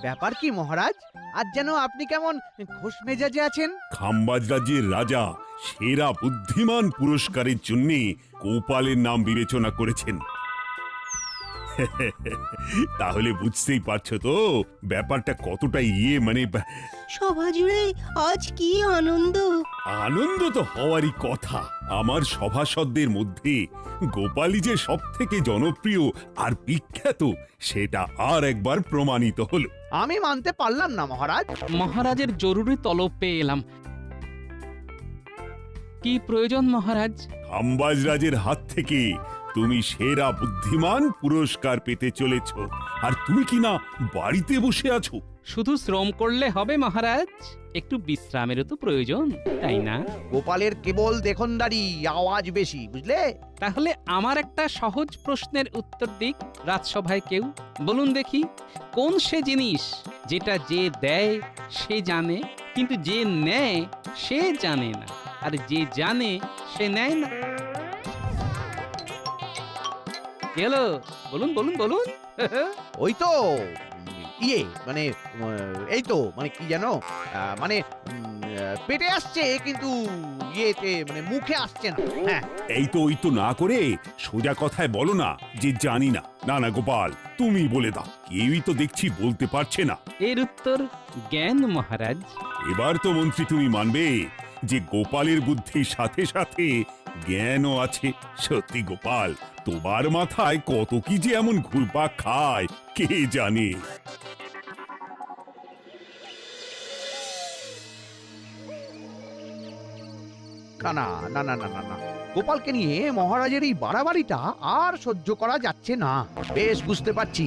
ব্যাপার কি মহারাজ? আজ যেন আপনি কেমন খোশ মেজাজে আছেন? খাম্বাজ রাজ্যের রাজা সেরা বুদ্ধিমান পুরস্কারের জন্য গোপালের নাম বিবেচনা করেছেন। তাহলে বুঝতেই পারছো তো ব্যাপারটা কতটা সভা জুড়ে আজ কি আনন্দ! আনন্দ তো হওয়ারই কথা। আমার সভাসদদের মধ্যে গোপালই যে সব থেকে জনপ্রিয় আর বিখ্যাত সেটা আর একবার প্রমাণিত হলো। আমি মানতে পারলাম না মহারাজ। মহারাজের জরুরি তলব পেয়ে এলাম। কি প্রয়োজন মহারাজ? খাম্বাজ রাজের হাত থেকে তুমি সেরা বুদ্ধিমান পুরস্কার পেতে চলেছ, আর তুমি কি না বাড়িতে বসে আছো? শুধু শ্রম করলে হবে মহারাজ, একটু বিশ্রামেরও তো প্রয়োজন, তাই না? গোপালের কেবল দেখনদারি, আওয়াজ বেশি, বুঝলে? তাহলে আমার একটা সহজ প্রশ্নের উত্তর দিক রাজসভায় কেউ। বলুন দেখি, কোন সে জিনিস যেটা যে দেয় সে জানে, কিন্তু যে নেয় সে জানে না, আর যে জানে সে নেয় না? কি হলো? বলুন বলুন বলুন। ওই তো মানে এই তো মানে কি জানো, মানে পেটে আসছে কিন্তু ইয়েতে মানে মুখে আসছে না। হ্যাঁ, ওই তো না করে সোজা কথায় বলো না যে জানি না। না না গোপাল, তুমি বলে দাও, কেউই তো দেখছি বলতে পারছে না। এর উত্তর জ্ঞান মহারাজ। এবার তো মন্ত্রী তুমি মানবে যে গোপালের বুদ্ধির সাথে সাথে জ্ঞানও আছে। সত্যি গোপাল, তোমার মাথায় কত কি যে এমন ঘুরপাক খায় কে জানে। না না না না না না না, গোপালকে নিয়ে মহারাজের এই বাড়াবাড়িটা আর সহ্য করা যাচ্ছে না। বেশ বুঝতে পারছি